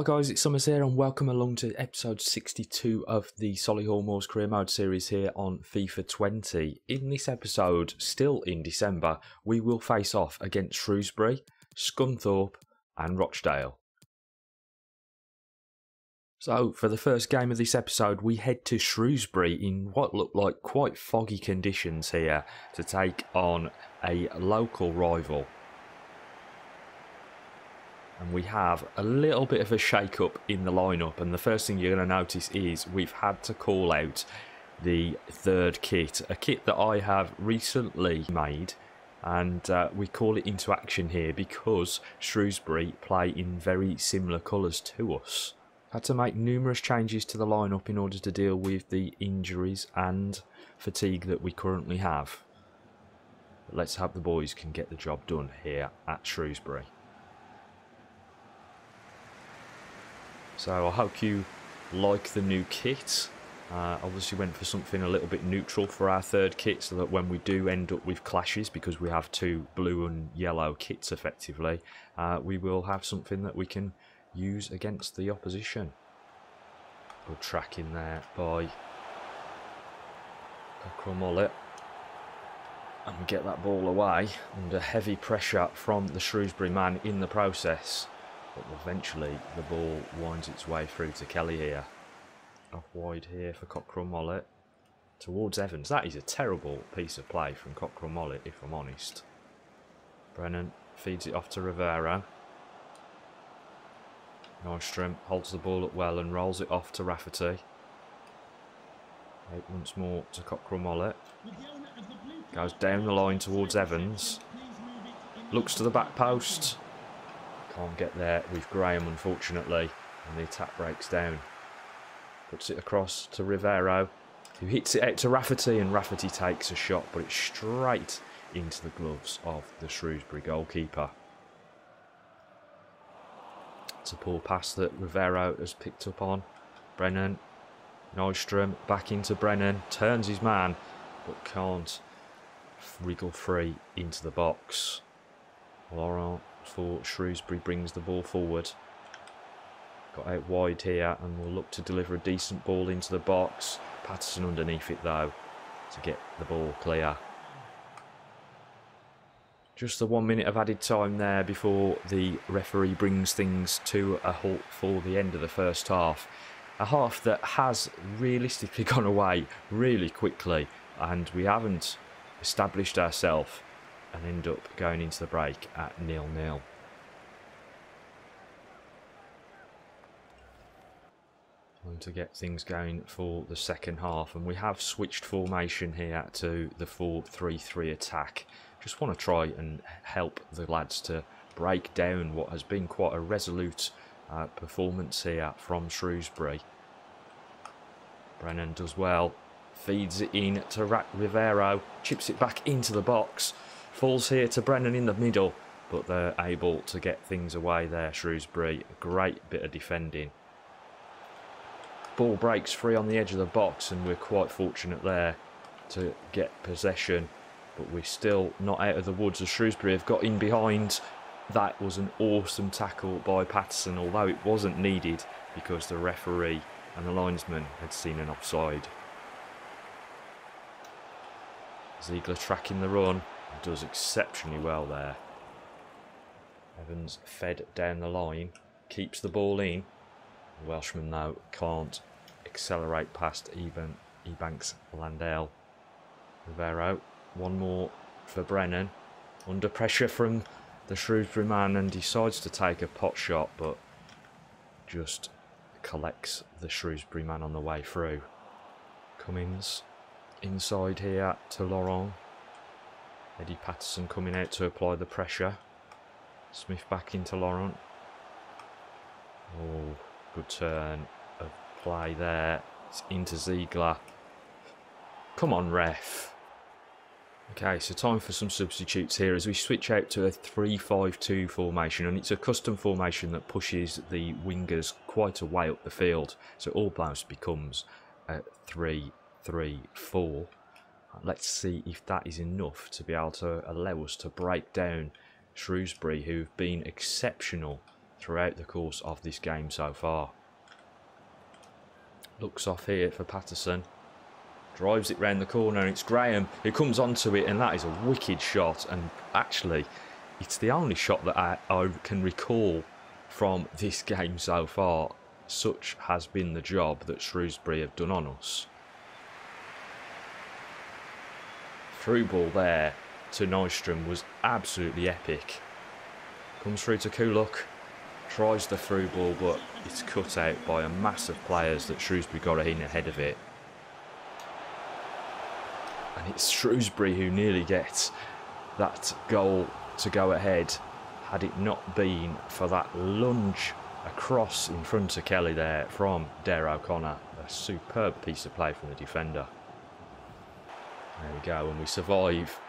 Hi guys, it's Summers here and welcome along to episode 62 of the Solihull Moors Career Mode series here on FIFA 20. In this episode, still in December, we will face off against Shrewsbury, Scunthorpe and Rochdale. So, for the first game of this episode, we head to Shrewsbury in what look like quite foggy conditions here to take on a local rival. And we have a little bit of a shake-up in the lineup, and the first thing you're going to notice is we've had to call out the third kit, a kit that I have recently made, and we call it into action here because Shrewsbury play in very similar colours to us. Had to make numerous changes to the lineup in order to deal with the injuries and fatigue that we currently have. But let's hope the boys can get the job done here at Shrewsbury. So I hope you like the new kit. Obviously went for something a little bit neutral for our third kit so that when we do end up with clashes, because we have two blue and yellow kits effectively, we will have something that we can use against the opposition. Good tracking there by Mullet. And we get that ball away under heavy pressure from the Shrewsbury man in the process. But eventually the ball winds its way through to Kelly here. Off wide here for Mullet. Towards Evans. That is a terrible piece of play from Mullet, if I'm honest. Brennan feeds it off to Rivera. Nystrom holds the ball up well and rolls it off to Rafferty. Out once more to Mullet. Goes down the line towards Evans. Looks to the back post. Can't get there with Graham, unfortunately, and the attack breaks down. Puts it across to Rivero, who hits it out to Rafferty, and Rafferty takes a shot, but it's straight into the gloves of the Shrewsbury goalkeeper. It's a poor pass that Rivero has picked up on. Brennan, Nystrom, back into Brennan, turns his man, but can't wriggle free into the box. Laurent for Shrewsbury brings the ball forward. Got out wide here and will look to deliver a decent ball into the box. Patterson underneath it though to get the ball clear. Just the 1 minute of added time there before the referee brings things to a halt for the end of the first half. A half that has realistically gone away really quickly, and we haven't established ourselves and end up going into the break at 0-0. Time to get things going for the second half, and we have switched formation here to the 4-3-3 attack. Just want to try and help the lads to break down what has been quite a resolute performance here from Shrewsbury. Brennan does well, feeds it in to Rivero, chips it back into the box. Falls here to Brennan in the middle, but they're able to get things away there, Shrewsbury. A great bit of defending. Ball breaks free on the edge of the box, and we're quite fortunate there to get possession. But we're still not out of the woods as Shrewsbury have got in behind. That was an awesome tackle by Patterson, although it wasn't needed because the referee and the linesman had seen an offside. Ziegler tracking the run. Does exceptionally well there. Evans fed down the line, keeps the ball in. The Welshman though can't accelerate past even Ebanks Landale. Rivero, one more for Brennan. Under pressure from the Shrewsbury man and decides to take a pot shot, but just collects the Shrewsbury man on the way through. Cummins inside here to Laurent. Eddie Patterson coming out to apply the pressure. Smith back into Laurent. Oh, good turn of play there. It's into Ziegler. Come on, ref. Okay, so time for some substitutes here as we switch out to a 3-5-2 formation, and it's a custom formation that pushes the wingers quite a way up the field. So it almost becomes a 3-3-4. Let's see if that is enough to be able to allow us to break down Shrewsbury, who've been exceptional throughout the course of this game so far. Looks off here for Patterson. Drives it round the corner, and it's Graham who comes onto it, and that is a wicked shot. And actually, it's the only shot that I can recall from this game so far. Such has been the job that Shrewsbury have done on us. Through ball there to Nystrom was absolutely epic. Comes through to Kuluk. Tries the through ball, but it's cut out by a mass of players that Shrewsbury got in ahead of it. And it's Shrewsbury who nearly gets that goal to go ahead, had it not been for that lunge across in front of Kelly there from Dare O'Connor. A superb piece of play from the defender. There we go, and we survive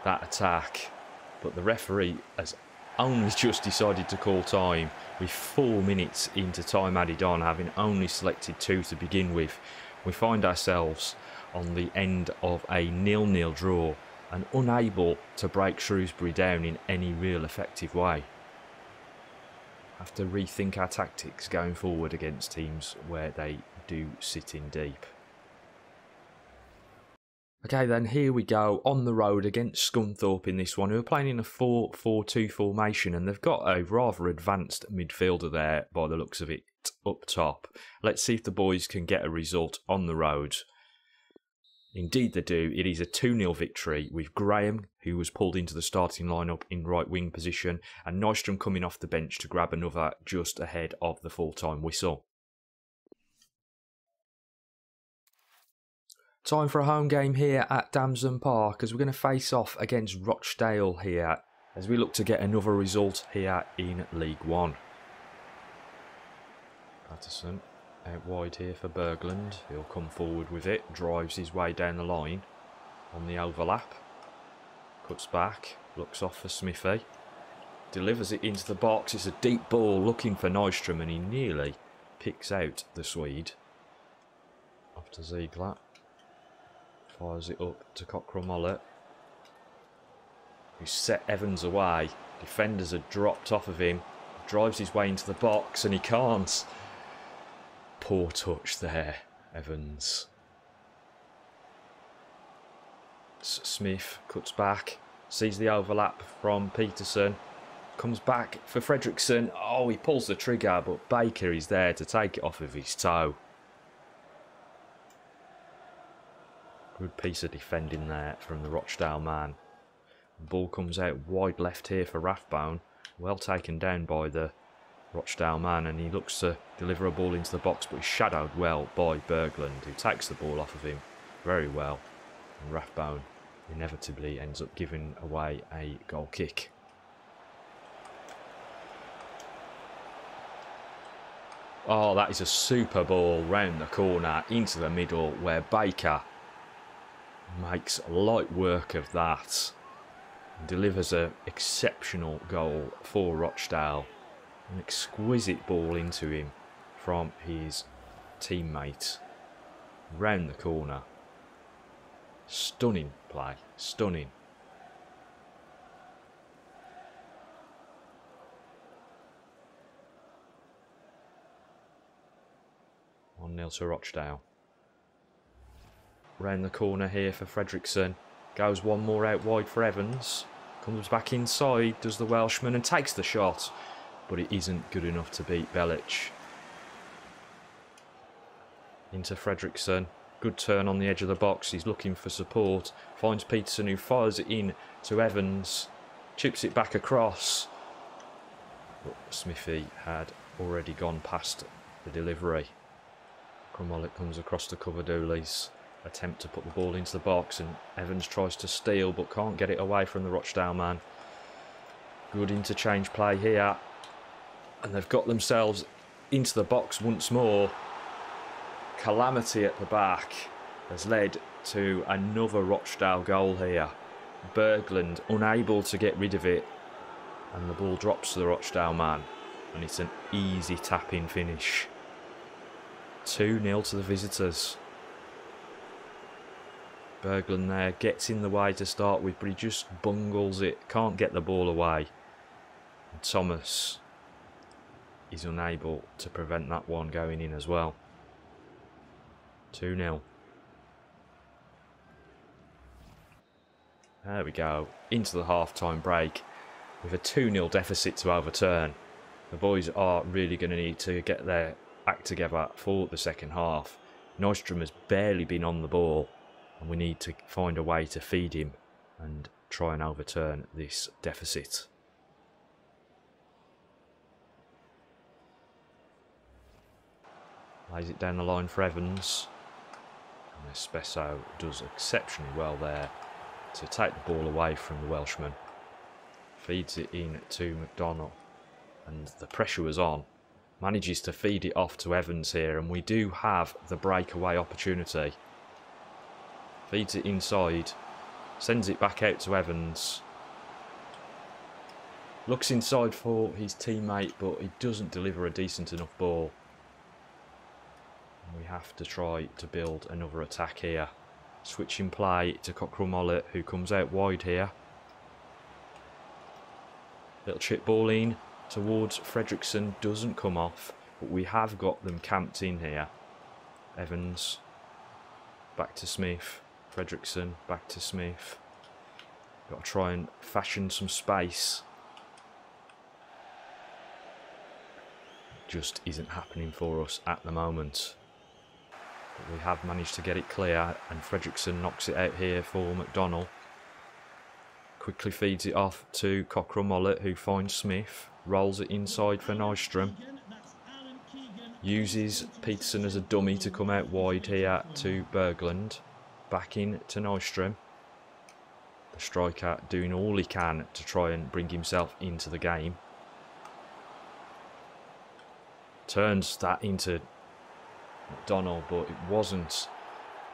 that attack, but the referee has only just decided to call time with 4 minutes into time added on, having only selected 2 to begin with. We find ourselves on the end of a 0-0 draw and unable to break Shrewsbury down in any real effective way. Have to rethink our tactics going forward against teams where they do sit in deep. Okay then, here we go on the road against Scunthorpe in this one, who are playing in a 4-4-2 formation, and they've got a rather advanced midfielder there by the looks of it up top. Let's see if the boys can get a result on the road. Indeed they do. It is a 2-0 victory with Graham, who was pulled into the starting lineup in right wing position, and Nystrom coming off the bench to grab another just ahead of the full-time whistle. Time for a home game here at Damson Park, as we're going to face off against Rochdale here as we look to get another result here in League One. Patterson out wide here for Berglund. He'll come forward with it, drives his way down the line on the overlap. Cuts back, looks off for Smithy. Delivers it into the box. It's a deep ball looking for Nystrom, and he nearly picks out the Swede. Off to Ziegler. Fires it up to Cockrell Mollett, who set Evans away. Defenders had dropped off of him. Drives his way into the box, and he can't. Poor touch there, Evans. Smith cuts back, sees the overlap from Peterson, comes back for Fredrickson. Oh, he pulls the trigger, but Baker is there to take it off of his toe. Good piece of defending there from the Rochdale man. The ball comes out wide left here for Rathbone. Well taken down by the Rochdale man, and he looks to deliver a ball into the box, but he's shadowed well by Berglund, who takes the ball off of him very well. And Rathbone inevitably ends up giving away a goal kick. Oh, that is a super ball round the corner into the middle, where Baker makes light work of that and delivers an exceptional goal for Rochdale. An exquisite ball into him from his teammate round the corner. Stunning play, stunning. One 0 to Rochdale. Round the corner here for Fredrickson. Goes one more out wide for Evans. Comes back inside, does the Welshman, and takes the shot. But it isn't good enough to beat Belic. Into Fredrickson. Good turn on the edge of the box. He's looking for support. Finds Peterson, who fires it in to Evans. Chips it back across. But Smithy had already gone past the delivery. Cromwell comes across to cover Dooley's attempt to put the ball into the box, and Evans tries to steal but can't get it away from the Rochdale man. Good interchange play here, and they've got themselves into the box once more. Calamity at the back has led to another Rochdale goal here. Berglund unable to get rid of it, and the ball drops to the Rochdale man, and it's an easy tap-in finish. 2-0 to the visitors. Berglund there gets in the way to start with, but he just bungles it, can't get the ball away. And Thomas is unable to prevent that one going in as well. 2-0. There we go, into the half-time break with a 2-0 deficit to overturn. The boys are really going to need to get their act together for the second half. Nystrom has barely been on the ball, and we need to find a way to feed him and try and overturn this deficit. Lays it down the line for Evans. And Espesso does exceptionally well there to take the ball away from the Welshman. Feeds it in to McDonald. And the pressure was on. Manages to feed it off to Evans here, and we do have the breakaway opportunity. Feeds it inside. Sends it back out to Evans. Looks inside for his teammate, but he doesn't deliver a decent enough ball. We have to try to build another attack here. Switching play to Cockrell-Mollett, who comes out wide here. Little chip ball in towards Fredrickson, doesn't come off, but we have got them camped in here. Evans, back to Smith. Fredrickson, back to Smith. Got to try and fashion some space. Just isn't happening for us at the moment. But we have managed to get it clear, and Fredrickson knocks it out here for McDonald. Quickly feeds it off to Cockrell-Mollett, who finds Smith. Rolls it inside for Nystrom. Uses Peterson as a dummy to come out wide here to Berglund. Back in to Nystrom. The striker doing all he can to try and bring himself into the game. Turns that into McDonald, but it wasn't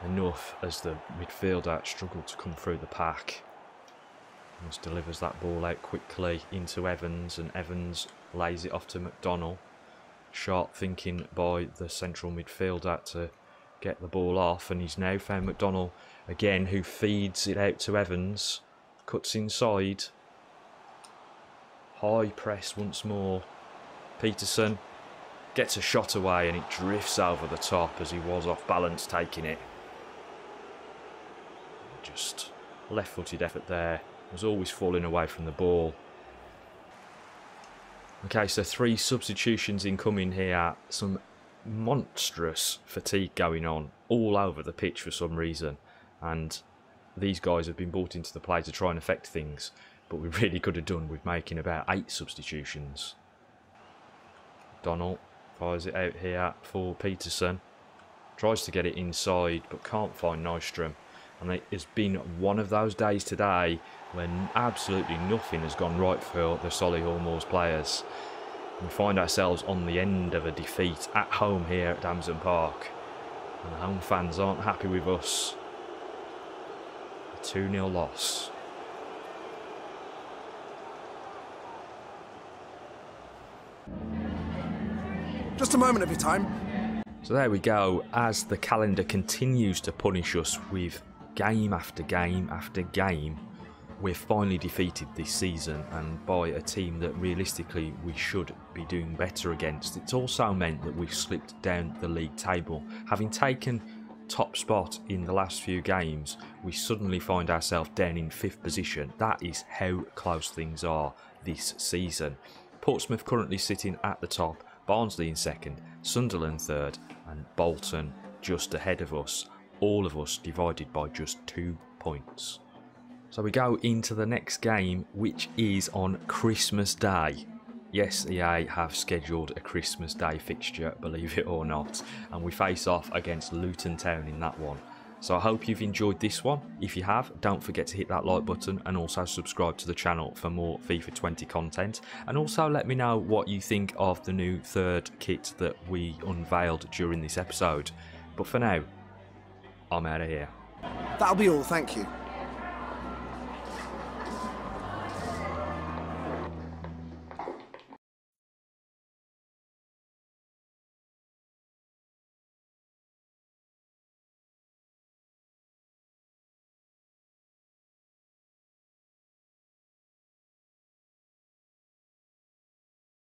enough as the midfielder struggled to come through the pack. Just delivers that ball out quickly into Evans, and Evans lays it off to McDonald. Sharp thinking by the central midfielder to get the ball off, and he's now found McDonald again, who feeds it out to Evans. Cuts inside. High press once more. Peterson gets a shot away, and it drifts over the top as he was off balance taking it. Just left-footed effort there. Was always falling away from the ball. Okay, so 3 substitutions incoming here. Some monstrous fatigue going on all over the pitch for some reason. And these guys have been brought into the play to try and affect things. But we really could have done with making about 8 substitutions. Donald fires it out here for Peterson. Tries to get it inside, but can't find Nystrom. And it has been one of those days today when absolutely nothing has gone right for the Solihull Moors players. We find ourselves on the end of a defeat at home here at Damson Park. And the home fans aren't happy with us. A 2-0 loss. Just a moment of your time. So there we go, as the calendar continues to punish us with game after game after game, we're finally defeated this season, and by a team that realistically we should be doing better against. It's also meant that we've slipped down the league table. Having taken top spot in the last few games, we suddenly find ourselves down in 5th position. That is how close things are this season. Portsmouth currently sitting at the top, Barnsley in 2nd, Sunderland 3rd, and Bolton just ahead of us. All of us divided by just 2 points. So we go into the next game, which is on Christmas Day. Yes, EA have scheduled a Christmas Day fixture, believe it or not, and we face off against Luton Town in that one. So I hope you've enjoyed this one. If you have, don't forget to hit that like button and also subscribe to the channel for more FIFA 20 content. And also let me know what you think of the new 3rd kit that we unveiled during this episode. But for now, I'm out of here. That'll be all, thank you.